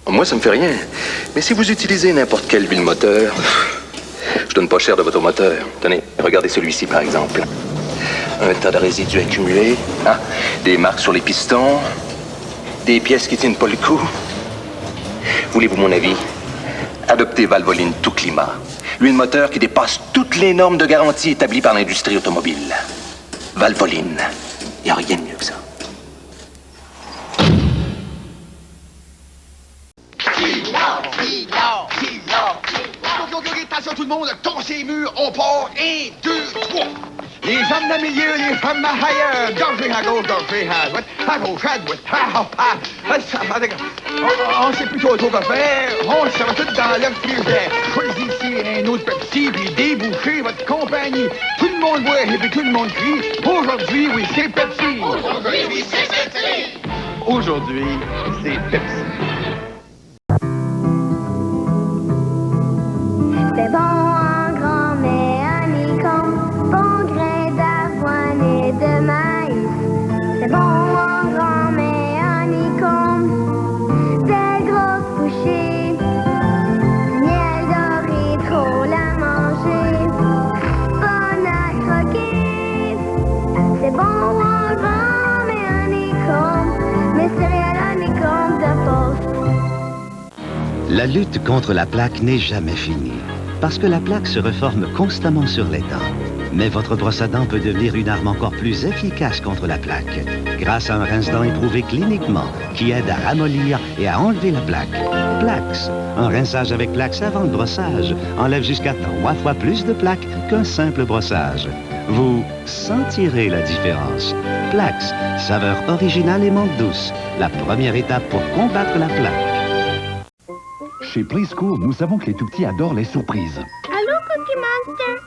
Moi, ça me fait rien. Mais si vous utilisez n'importe quel huile moteur, je donne pas cher de votre moteur. Tenez, regardez celui-ci, par exemple. Un tas de résidus accumulés, hein? Des marques sur les pistons, des pièces qui tiennent pas le coup. Voulez-vous mon avis? Adoptez Valvoline tout climat. L'huile moteur qui dépasse toutes les normes de garantie établies par l'industrie automobile. Valvoline. Il n'y a rien de mieux que ça. Attention tout le monde, torsez les murs, on part, 1, 2, 3. Les hommes de milieu, les femmes ailleurs, gorgez à gauche, gorgez à droite, à gauche, à droite, on sait plus trop quoi faire, on se va tout dans le frigidaire. Choisissez un autre Pepsi, puis débouchez votre compagnie. Tout le monde boit et puis tout le monde crie, aujourd'hui, oui, c'est Pepsi. Aujourd'hui, oui, c'est Pepsi. Aujourd'hui, c'est Pepsi. C'est bon en grand, mais à mi-con, bon grain d'avoine et de maïs. C'est bon en grand, mais à mi-con, des grosses bouchées, miel doré, trop la manger, bon à croquer. C'est bon en grand, mais à mi-con, mes céréales à mi-con de poste. La lutte contre la plaque n'est jamais finie. Parce que la plaque se reforme constamment sur les dents. Mais votre brosse à dents peut devenir une arme encore plus efficace contre la plaque, grâce à un rince-dents éprouvé cliniquement, qui aide à ramollir et à enlever la plaque. Plax, un rinçage avec Plax avant le brossage, enlève jusqu'à 3 fois plus de plaque qu'un simple brossage. Vous sentirez la différence. Plax, saveur originale et menthe douce, la première étape pour combattre la plaque. Chez Preschool, nous savons que les tout-petits adorent les surprises. Allô, Cookie Monster?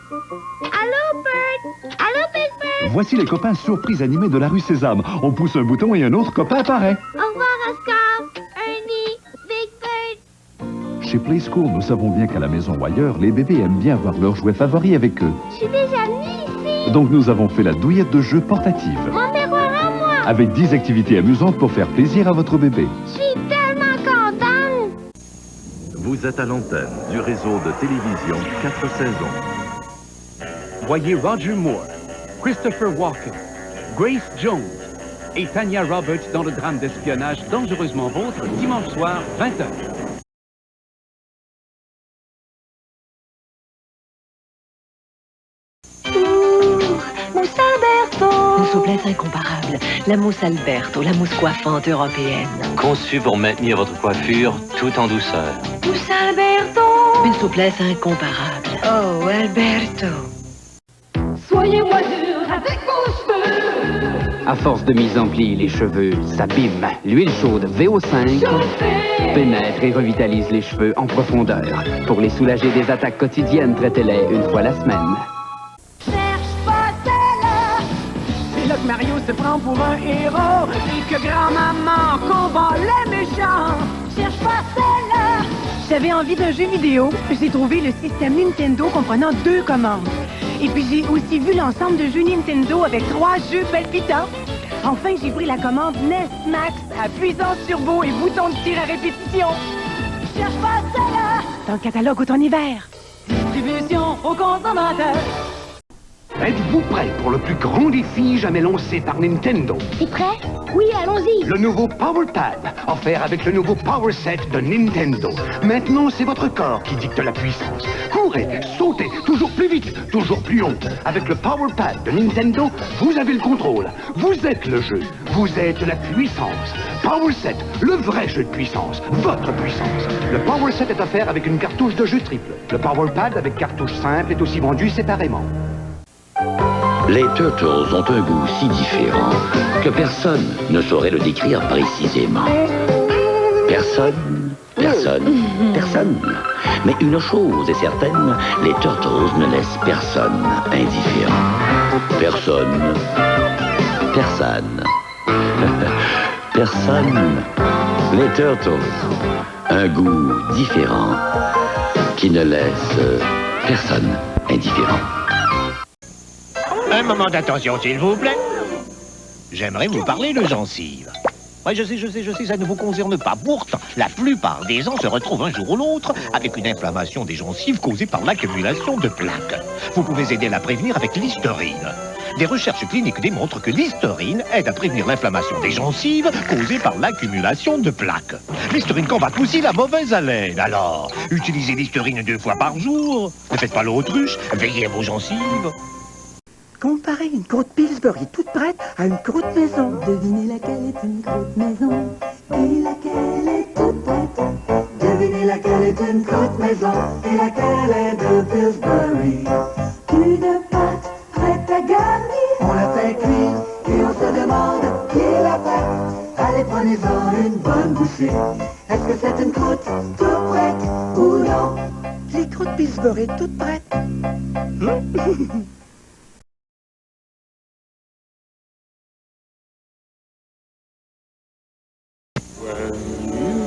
Allô, Bird? Allô, Big Bird? Voici les copains surprises animés de la rue Sésame. On pousse un bouton et un autre copain apparaît. Au revoir, Oscar, Ernie, Big Bird. Chez Preschool, nous savons bien qu'à la maison ou ailleurs, les bébés aiment bien avoir leurs jouets favoris avec eux. Je suis déjà venue ici. Donc nous avons fait la douillette de jeux portative. Mon miroir à moi. Avec 10 activités amusantes pour faire plaisir à votre bébé. Je suis tellement contente. Vous êtes à l'antenne du réseau de télévision 4 saisons. Voyez Roger Moore, Christopher Walken, Grace Jones et Tanya Roberts dans le drame d'espionnage Dangereusement Vôtre, dimanche soir, 20h. Mousse Alberto. Une souplesse incomparable. La mousse Alberto, la mousse coiffante européenne. Conçue pour maintenir votre coiffure tout en douceur. Mousse Alberto. Une souplesse incomparable. Oh, Alberto. Soyez-moi dur avec vos cheveux. À force de mise en pli, les cheveux s'abîment. L'huile chaude VO5 pénètre et revitalise les cheveux en profondeur. Pour les soulager des attaques quotidiennes, traitez-les une fois la semaine. C'est là que Mario se prend pour un héros et que grand-maman combat les méchants. Cherche pas celle-là. J'avais envie d'un jeu vidéo. J'ai trouvé le système Nintendo comprenant 2 commandes. Et puis j'ai aussi vu l'ensemble de jeux Nintendo avec 3 jeux palpitants. Enfin, j'ai pris la commande NES Max à puissance turbo et bouton de tir à répétition. Cherche pas celle-là. Dans le catalogue automne-hiver. Distribution au consommateur. Êtes-vous prêt pour le plus grand défi jamais lancé par Nintendo? T'es prêt? Oui, allons-y. Le nouveau Power Pad, offert avec le nouveau Power Set de Nintendo. Maintenant, c'est votre corps qui dicte la puissance. Courez, sautez, toujours plus vite, toujours plus haut. Avec le Power Pad de Nintendo, vous avez le contrôle. Vous êtes le jeu. Vous êtes la puissance. Power Set, le vrai jeu de puissance. Votre puissance. Le Power Set est offert avec une cartouche de jeu triple. Le Power Pad avec cartouche simple est aussi vendu séparément. Les Turtles ont un goût si différent que personne ne saurait le décrire précisément. Personne. Mais une chose est certaine, les Turtles ne laissent personne indifférent. Personne. Les Turtles. Un goût différent qui ne laisse personne indifférent. Un moment d'attention, s'il vous plaît. J'aimerais vous parler de gencives. Oui, je sais, ça ne vous concerne pas. Pourtant, la plupart des gens se retrouvent un jour ou l'autre avec une inflammation des gencives causée par l'accumulation de plaques. Vous pouvez aider à la prévenir avec l'Listerine. Des recherches cliniques démontrent que l'Listerine aide à prévenir l'inflammation des gencives causée par l'accumulation de plaques. L'Listerine combat aussi la mauvaise haleine. Alors, utilisez l'Listerine 2 fois par jour. Ne faites pas l'autruche, veillez à vos gencives. Comparez une croûte Pillsbury toute prête à une croûte maison. Devinez laquelle est une croûte maison et laquelle est toute prête. Devinez laquelle est une croûte maison et laquelle est de Pillsbury. Une pâte prête à garnir, on la fait cuire et on se demande qui l'a faite. Allez, prenez-en une bonne bouchée. Est-ce que c'est une croûte toute prête ou non? Les croûtes Pillsbury toutes prêtes.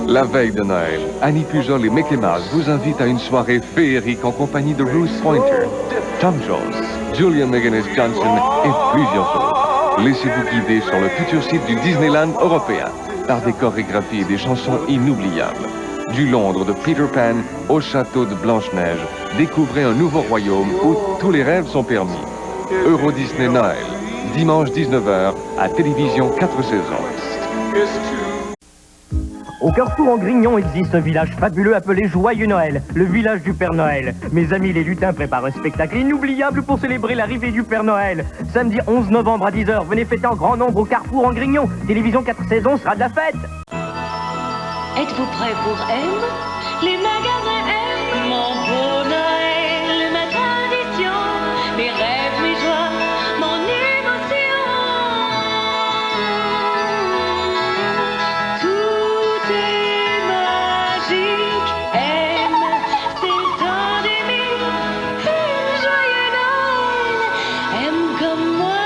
La veille de Noël, Annie Pujol et Mickey Mouse vous invitent à une soirée féerique en compagnie de Bruce Pointer, Tom Jones, Julia McGinnis-Johnson et plusieurs autres. Laissez-vous guider sur le futur site du Disneyland européen par des chorégraphies et des chansons inoubliables. Du Londres de Peter Pan au château de Blanche-Neige, découvrez un nouveau royaume où tous les rêves sont permis. Euro Disney Noël, dimanche 19h à Télévision 4 saisons. Au Carrefour en Grignon existe un village fabuleux appelé Joyeux Noël, le village du Père Noël. Mes amis les lutins préparent un spectacle inoubliable pour célébrer l'arrivée du Père Noël. Samedi 11 novembre à 10h, venez fêter en grand nombre au Carrefour en Grignon. Télévision 4 saisons sera de la fête. Êtes-vous prêts pour M? Les magasins M, mon beau Noël, ma tradition, mes rêves, mes joies, mon émotion. Tout est magique, M, c'est le temps d'aimer. Joyeux Noël, M comme moi,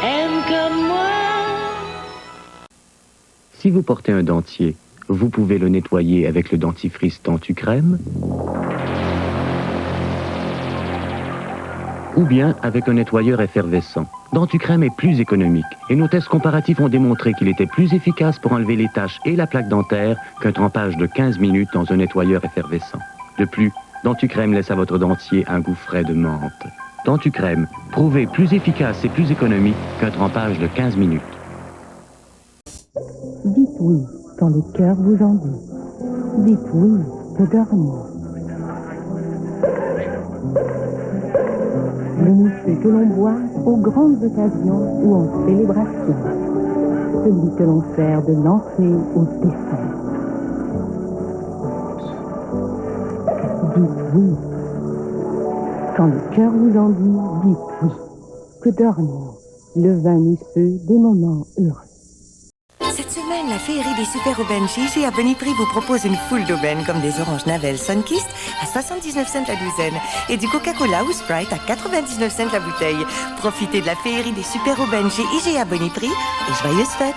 M comme moi. Si vous portez un dentier, vous pouvez le nettoyer avec le dentifrice Dentucrème ou bien avec un nettoyeur effervescent. Dentucrème est plus économique et nos tests comparatifs ont démontré qu'il était plus efficace pour enlever les taches et la plaque dentaire qu'un trempage de 15 minutes dans un nettoyeur effervescent. De plus, Dentucrème laisse à votre dentier un goût frais de menthe. Dentucrème, prouvé plus efficace et plus économique qu'un trempage de 15 minutes. Dites oui quand le cœur vous en dit. Dites oui de dormir. Le mousseux que l'on boit aux grandes occasions ou en célébration. Celui que l'on sert de l'entrée au dessert. Dites oui. Quand le cœur vous en dit, dites oui. Que dormir, le vin mousseux des moments heureux. Cette semaine, la féerie des super aubaines chez IGA Boniprix vous propose une foule d'aubaines comme des oranges Navel Sunkist à 79 cents la douzaine et du Coca-Cola ou Sprite à 99 cents la bouteille. Profitez de la féerie des super aubaines chez IGA Boniprix et joyeuses fêtes!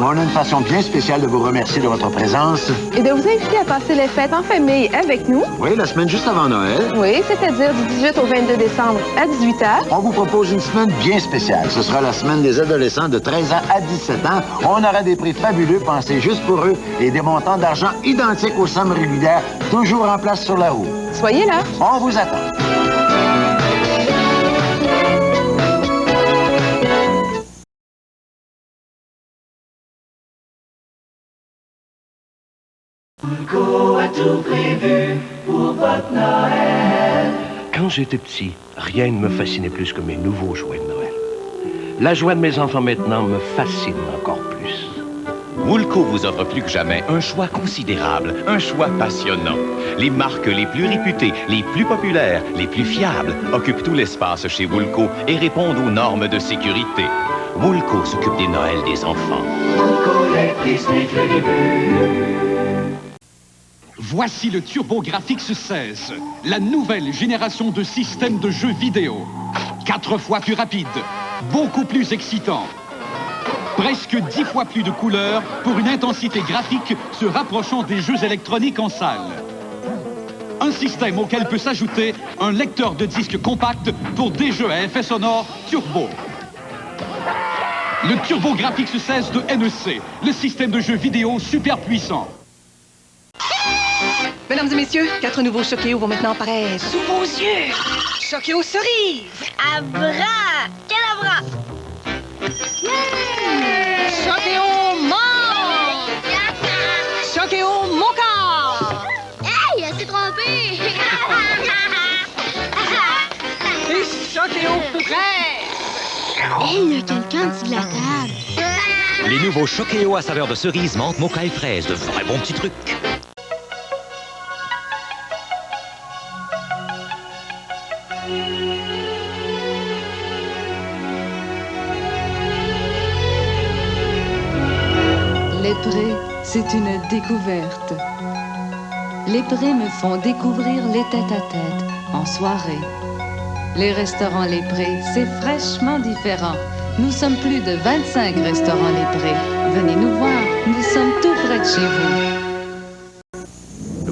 On a une façon bien spéciale de vous remercier de votre présence. Et de vous inviter à passer les fêtes en famille avec nous. Oui, la semaine juste avant Noël. Oui, c'est-à-dire du 18 au 22 décembre à 18h. On vous propose une semaine bien spéciale. Ce sera la semaine des adolescents de 13 ans à 17 ans. On aura des prix fabuleux pensés juste pour eux et des montants d'argent identiques aux sommes régulières, toujours en place sur la roue. Soyez là. On vous attend. Woolco a tout prévu pour votre Noël. Quand j'étais petit, rien ne me fascinait plus que mes nouveaux jouets de Noël. La joie de mes enfants maintenant me fascine encore plus. Woolco vous offre plus que jamais un choix considérable, un choix passionnant. Les marques les plus réputées, les plus populaires, les plus fiables occupent tout l'espace chez Woolco et répondent aux normes de sécurité. Woolco s'occupe des Noëls des enfants. Voici le TurboGrafx 16, la nouvelle génération de systèmes de jeux vidéo. 4 fois plus rapide, beaucoup plus excitant. Presque 10 fois plus de couleurs pour une intensité graphique se rapprochant des jeux électroniques en salle. Un système auquel peut s'ajouter un lecteur de disques compact pour des jeux à effet sonore turbo. Le TurboGrafx 16 de NEC, le système de jeux vidéo super puissant. Mesdames et messieurs, 4 nouveaux Choquéos vont maintenant apparaître sous vos yeux. Choquéo cerise. Abra! Cadabra! Choquéo menthe. Choquéo mocha. Hey, elle s'est trompée! Et Choquéo fraise. Hey, il y a quelqu'un dessus de la table. Les nouveaux Choquéo à saveur de cerise, menthe, mocha et fraise, de vrais bons petits trucs. Les prés, c'est une découverte. Les prés me font découvrir les tête-à-tête en soirée. Les restaurants Les Prés, c'est fraîchement différent. Nous sommes plus de 25 restaurants Les Prés. Venez nous voir, nous sommes tout près de chez vous.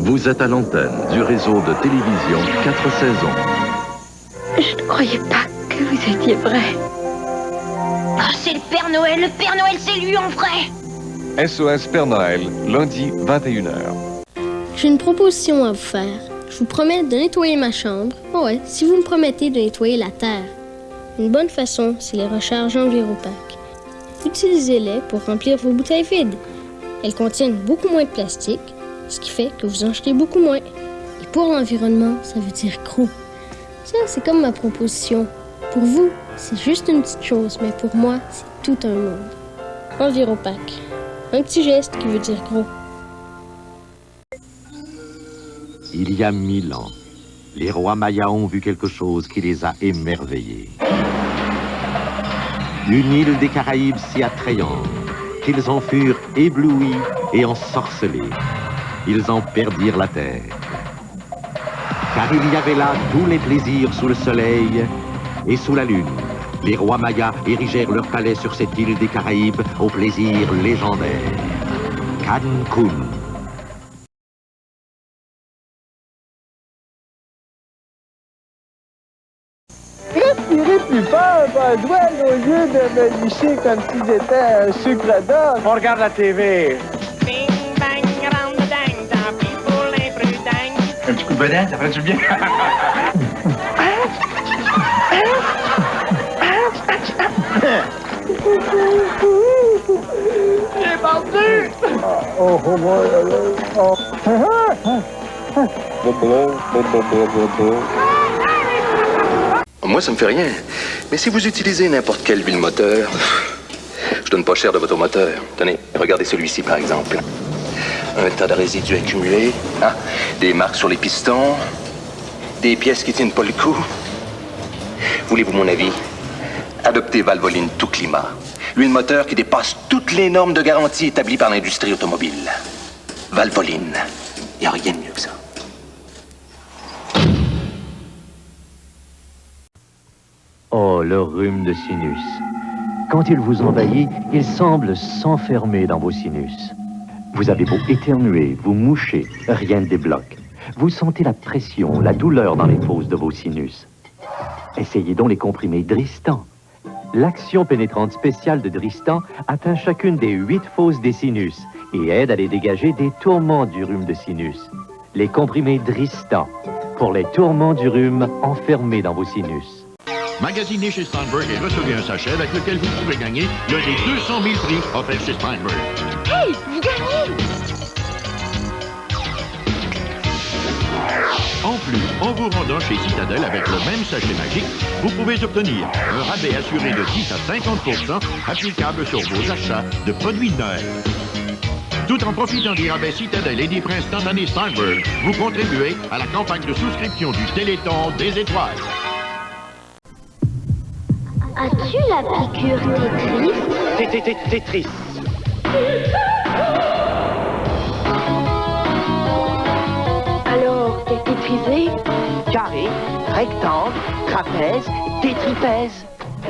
Vous êtes à l'antenne du réseau de télévision 4 saisons. Je ne croyais pas que vous étiez vrai. Ah, c'est le Père Noël! Le Père Noël, c'est lui en vrai! SOS Père Noël, lundi 21h. J'ai une proposition à vous faire. Je vous promets de nettoyer ma chambre. Oh ouais, si vous me promettez de nettoyer la terre. Une bonne façon, c'est les recharges Enviropack. Utilisez-les pour remplir vos bouteilles vides. Elles contiennent beaucoup moins de plastique, ce qui fait que vous en jetez beaucoup moins. Et pour l'environnement, ça veut dire gros. Ça, c'est comme ma proposition. Pour vous, c'est juste une petite chose, mais pour moi, c'est tout un monde. Enviropack. Un petit geste qui veut dire gros. Il y a 1000 ans, les rois mayas ont vu quelque chose qui les a émerveillés. Une île des Caraïbes si attrayante qu'ils en furent éblouis et ensorcelés. Ils en perdirent la tête. Car il y avait là tous les plaisirs sous le soleil et sous la lune. Les rois mayas érigèrent leur palais sur cette île des Caraïbes au plaisir légendaire. Cancun. Respirer plus fort, pas douane au lieu de me licher comme si j'étais un sucre d'or. On regarde la TV. Un petit coup de bedaine, ça ferait du bien. J'ai mordu! Moi, ça me fait rien. Mais si vous utilisez n'importe quel huile moteur, je donne pas cher de votre moteur. Tenez, regardez celui-ci, par exemple. Un tas de résidus accumulés, hein? Des marques sur les pistons, des pièces qui tiennent pas le coup. Voulez-vous mon avis? Adoptez Valvoline tout climat. L'huile moteur qui dépasse toutes les normes de garantie établies par l'industrie automobile. Valvoline. Il n'y a rien de mieux que ça. Oh, le rhume de sinus. Quand il vous envahit, il semble s'enfermer dans vos sinus. Vous avez beau éternuer, vous moucher, rien ne débloque. Vous sentez la pression, la douleur dans les fosses de vos sinus. Essayez donc les comprimés Dristan. L'action pénétrante spéciale de Dristan atteint chacune des 8 fosses des sinus et aide à les dégager des tourments du rhume de sinus. Les comprimés Dristan, pour les tourments du rhume enfermés dans vos sinus. Magasinez chez Steinberg et recevez un sachet avec lequel vous pouvez gagner l'un des 200 000 prix offerts chez Steinberg. Hey, vous gagnez! En plus, en vous rendant chez Citadel avec le même sachet magique, vous pouvez obtenir un rabais assuré de 10 à 50% applicable sur vos achats de produits de Noël. Tout en profitant des rabais Citadel et des prix instantanés Steinberg, vous contribuez à la campagne de souscription du Téléthon des étoiles. As-tu la piqûre Tetris? Tetris. Alors, t'es tétrisé? Carré, rectangle, trapèze, tétripèze. Oh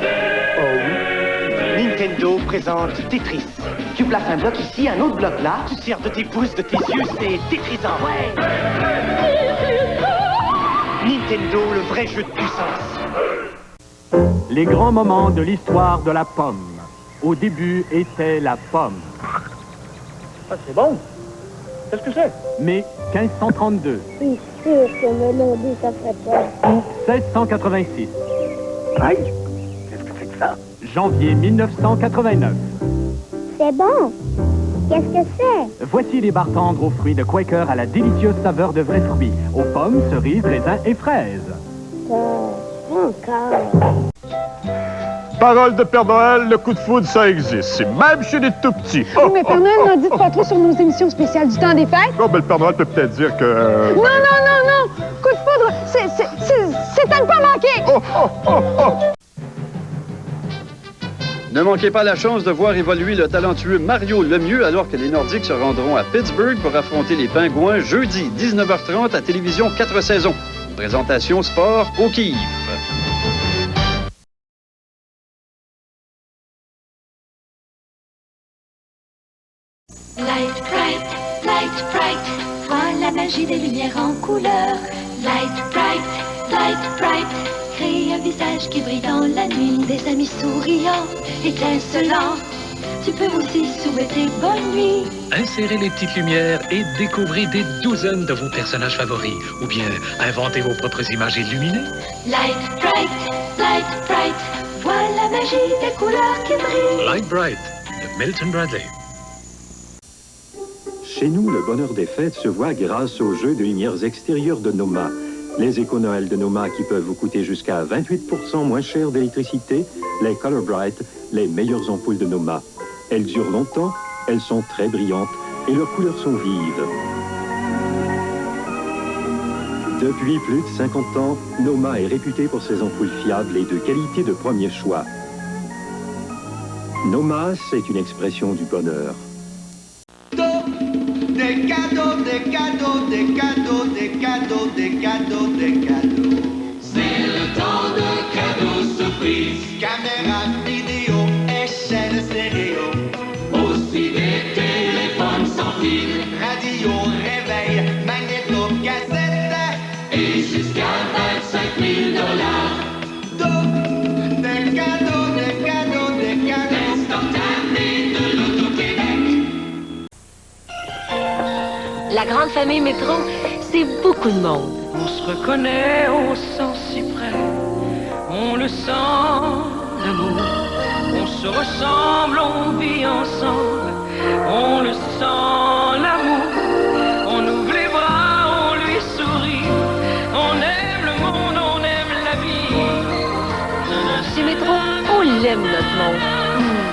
oui. Nintendo présente Tetris. Tu places un bloc ici, un autre bloc là. Tu sers de tes pouces, de tes yeux, c'est tétrisant. Ouais. Nintendo, le vrai jeu de puissance. Les grands moments de l'histoire de la pomme. Au début était la pomme. Ah, c'est bon. Qu'est-ce que c'est? Mai 1532. Je suis sûr que Melody, ça ferait pas. Août 1686. Aïe, qu'est-ce que c'est que ça? Janvier 1989. C'est bon. Qu'est-ce que c'est? Voici les barres tendres aux fruits de Quaker à la délicieuse saveur de vrais fruits, aux pommes, cerises, raisins et fraises. Encore. Parole de Père Noël, le coup de foudre, ça existe. Même chez les tout-petits. Oui, mais Père Noël, n'en dites pas trop sur nos émissions spéciales du temps des fêtes. Oh, ben le Père Noël peut peut-être dire que... Non! Coup de foudre, c'est à ne pas manquer! Ne manquez pas la chance de voir évoluer le talentueux Mario Lemieux alors que les Nordiques se rendront à Pittsburgh pour affronter les Pingouins jeudi 19h30 à Télévision 4 saisons. Présentation sport au kiff. Light bright, vois la magie des lumières en couleur. Light bright, crée un visage qui brille dans la nuit. Des amis souriants, étincelants. Tu peux aussi souhaiter bonne nuit. Insérez les petites lumières et découvrez des douzaines de vos personnages favoris. Ou bien inventez vos propres images illuminées. Light bright, vois la magie des couleurs qui brillent. Light Bright, de Milton Bradley. Chez nous, le bonheur des fêtes se voit grâce aux jeux de lumières extérieures de Noma. Les éco-Noël de Noma qui peuvent vous coûter jusqu'à 28% moins cher d'électricité, les Color Bright, les meilleures ampoules de Noma. Elles durent longtemps, elles sont très brillantes et leurs couleurs sont vives. Depuis plus de 50 ans, Noma est réputé pour ses ampoules fiables et de qualité de premier choix. Noma, c'est une expression du bonheur. Des cadeaux, des cadeaux, des cadeaux, des cadeaux, des cadeaux, des cadeaux. C'est le temps de cadeaux surprises. Caméra, vidéo et chaîne stéréo. Aussi des téléphones sans fil. Radio, réveil, magnéto, cassette. Et jusqu'à 25 000 $. Donc, des cadeaux, des cadeaux, des cadeaux. Instantané de l'Auto-Québec. La grande famille Métro, c'est beaucoup de monde. On se reconnaît, on se sent si près. On le sent, l'amour. On se ressemble, on vit ensemble. On le sent, l'amour. On ouvre les bras, on lui sourit. On aime le monde, on aime la vie. Chez Métro, on l'aime notre monde.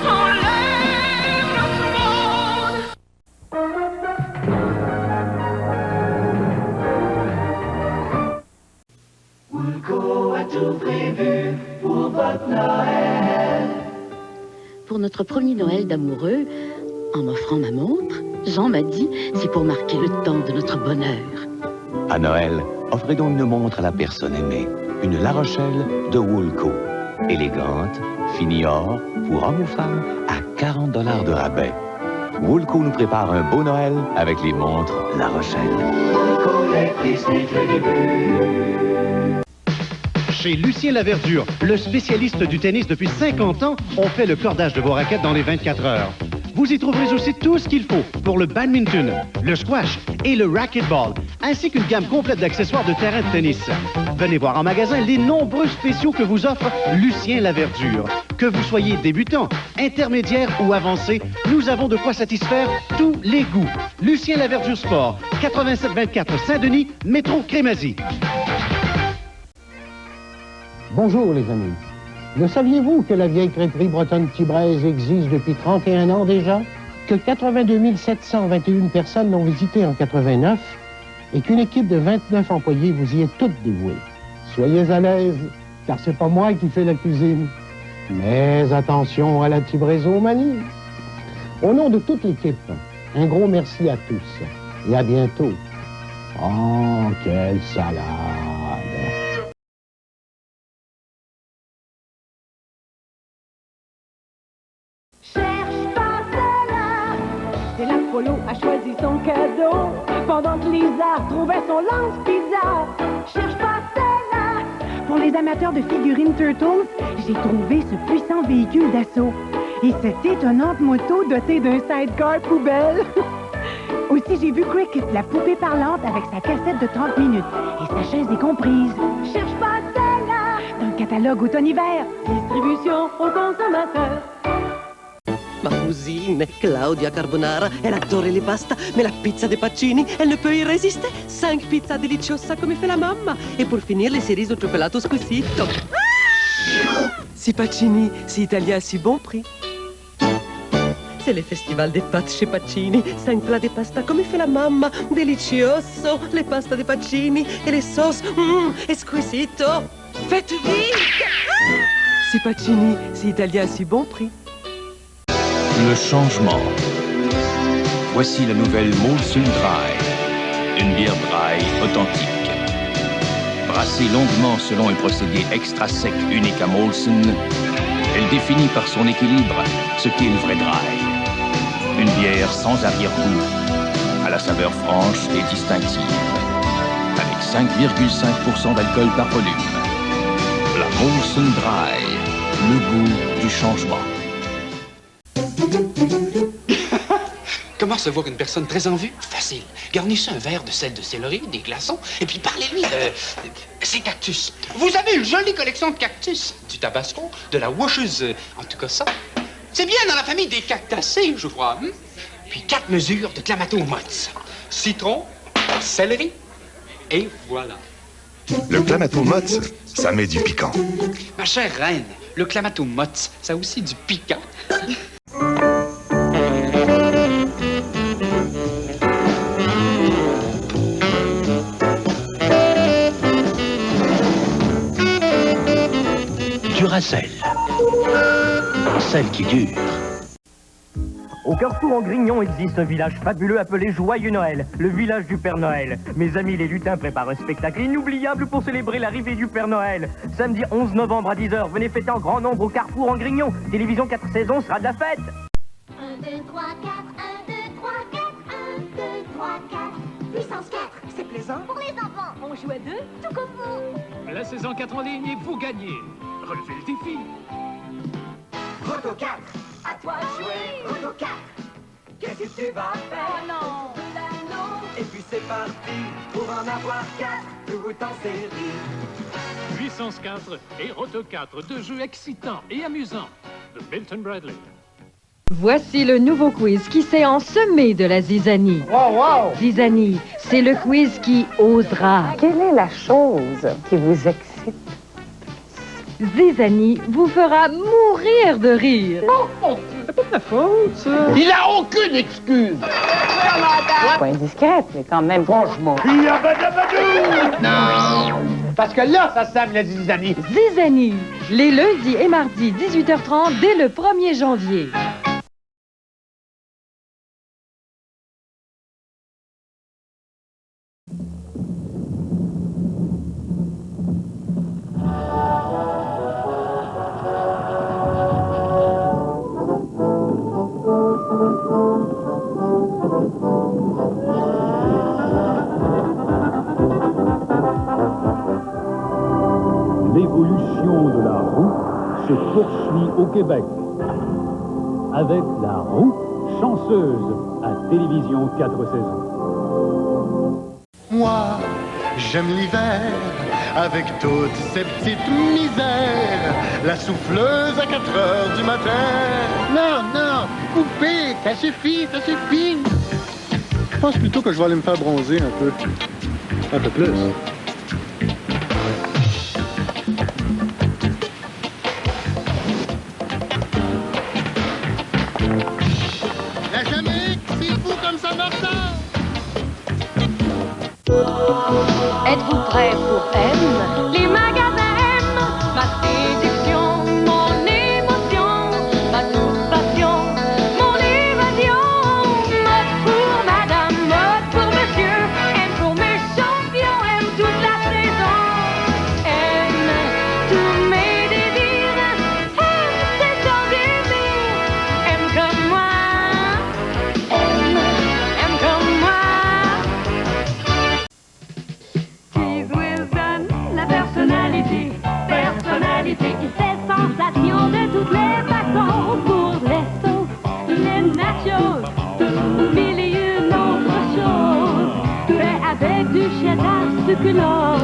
On l'aime notre monde. Woolco a tout prévu pour votre Noël. Pour notre premier Noël d'amoureux, en m'offrant ma montre, Jean m'a dit c'est pour marquer le temps de notre bonheur. À Noël, offrez donc une montre à la personne aimée. Une La Rochelle de Woolco. Élégante, finie or, pour hommes ou femmes, à 40 $ de rabais. Woolco nous prépare un beau Noël avec les montres La Rochelle. Woolco, les prix, c'est le début. Chez Lucien Laverdure, le spécialiste du tennis depuis 50 ans, on fait le cordage de vos raquettes dans les 24 heures. Vous y trouverez aussi tout ce qu'il faut pour le badminton, le squash et le racquetball, ainsi qu'une gamme complète d'accessoires de terrain de tennis. Venez voir en magasin les nombreux spéciaux que vous offre Lucien Laverdure. Que vous soyez débutant, intermédiaire ou avancé, nous avons de quoi satisfaire tous les goûts. Lucien Laverdure Sport, 8724 Saint-Denis, métro Crémazie. Bonjour les amis. Le saviez-vous que la vieille crêperie bretonne Tibraise existe depuis 31 ans déjà? Que 82 721 personnes l'ont visité en 89 et qu'une équipe de 29 employés vous y est toute dévouée. Soyez à l'aise, car c'est pas moi qui fais la cuisine. Mais attention à la tibraisomanie. Au nom de toute l'équipe, un gros merci à tous et à bientôt. Oh, quelle salade! Cherche pas celle-là. C'est l'Apollo a choisi son cadeau pendant que Lisa trouvait son lance-pizza. Cherche pas celle-là. Pour les amateurs de figurines Turtles, j'ai trouvé ce puissant véhicule d'assaut et cette étonnante moto dotée d'un sidecar poubelle. Aussi, j'ai vu Cricket, la poupée parlante avec sa cassette de 30 minutes et sa chaise est comprise. Cherche pas celle-là. Dans le catalogue automne-hiver, distribution aux consommateurs. Ma cousine, Claudia Carbonara, elle adore les pasta, mais la pizza de Pacini, elle ne peut y résister. 5 pizzas deliciosas comme fait la mamma. Et pour finir, les cerises au cioccolato squisito. Si Pacini, si italien, si bon prix. C'est le festival des pâtes chez Pacini. 5 plats de pasta comme fait la mamma. Delicioso. Les pastas de Pacini et les sauces. Esquisito. Faites vite. Si Pacini, si italien, si bon prix. Le changement. Voici la nouvelle Molson Dry. Une bière dry authentique. Brassée longuement selon un procédé extra sec unique à Molson, elle définit par son équilibre ce qu'est une vraie dry. Une bière sans arrière-goût, à la saveur franche et distinctive, avec 5,5% d'alcool par volume. La Molson Dry, le goût du changement. Comment se voir une personne très en vue? Facile. Garnissez un verre de sel de céleri, des glaçons, et puis parlez-lui de ces cactus. Vous avez une jolie collection de cactus. Du tabasco, de la washeuse, en tout cas ça. C'est bien dans la famille des cactacées, je crois. Puis 4 mesures de Clamato-Mott's. Citron, céleri, et voilà. Le Clamato-Mott's, ça met du piquant. Ma chère reine, le Clamato-Mott's, ça a aussi du piquant. Duracell. Celle qui dure. Au Carrefour en Grignon existe un village fabuleux appelé Joyeux Noël, le village du Père Noël. Mes amis les lutins préparent un spectacle inoubliable pour célébrer l'arrivée du Père Noël. Samedi 11 novembre à 10h, venez fêter en grand nombre au Carrefour en Grignon. Télévision 4 saisons sera de la fête. 1, 2, 3, 4, 1, 2, 3, 4, 1, 2, 3, 4, puissance 4. C'est plaisant pour les enfants. On joue à deux, tout comme vous. La saison 4 en ligne et vous gagnez. Relevez le défi. Roto 4, à toi de jouer, Roto 4. Qu'est-ce que tu vas faire? Oh non, de l'anneau. Et puis c'est parti, pour en avoir 4, tout en série. Puissance 4 et Roto 4, deux jeux excitants et amusants de Milton Bradley. Voici le nouveau quiz qui s'est ensemé de la zizanie. Wow! Zizanie, c'est le quiz qui osera. Quelle est la chose qui vous excite? Zizanie vous fera mourir de rire. C'est pas de ta faute, ça. Il a aucune excuse. Pas indiscrète, mais quand même. Franchement. Non. Parce que là, ça sème la zizanie. Zizanie, les lundis et mardis 18h30 dès le 1er janvier. L'évolution de la roue se poursuit au Québec avec la roue chanceuse à Télévision 4 saisons. Moi, j'aime l'hiver avec toutes ces petites misères. La souffleuse à 4 heures du matin. Non, coupez, ça suffit. Je pense plutôt que je vais aller me faire bronzer un peu. Un peu plus. La Jamaïque, c'est fou comme ça meurt. Êtes-vous prêts pour M? Les magasins M, ma séduction, mon succulent.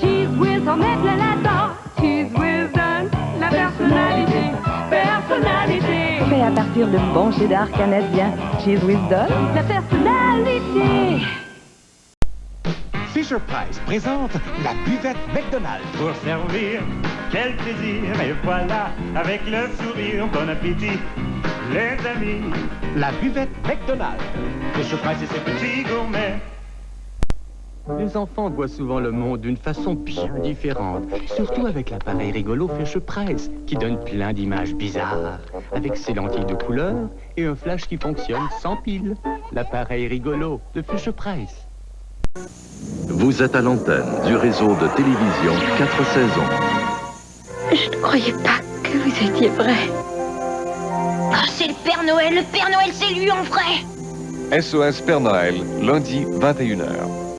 Cheese whiz, on met de là-dedans. Cheese whiz donne la personnalité. Personnalité. Fait à partir de bon cheddar canadien. Cheese Whiz donne La personnalité. Fisher Price présente la buvette McDonald's. Pour servir, quel plaisir, et voilà, avec le sourire, bon appétit, les amis. La buvette McDonald's. Fisher Price et ses petits gourmets. Les enfants voient souvent le monde d'une façon bien différente, surtout avec l'appareil rigolo Fisher Price, qui donne plein d'images bizarres, avec ses lentilles de couleur et un flash qui fonctionne sans pile. L'appareil rigolo de Fisher Price. Vous êtes à l'antenne du réseau de télévision 4 saisons. Je ne croyais pas que vous étiez vrai. Oh, c'est le Père Noël. Le Père Noël, c'est lui en vrai. SOS Père Noël, lundi 21h.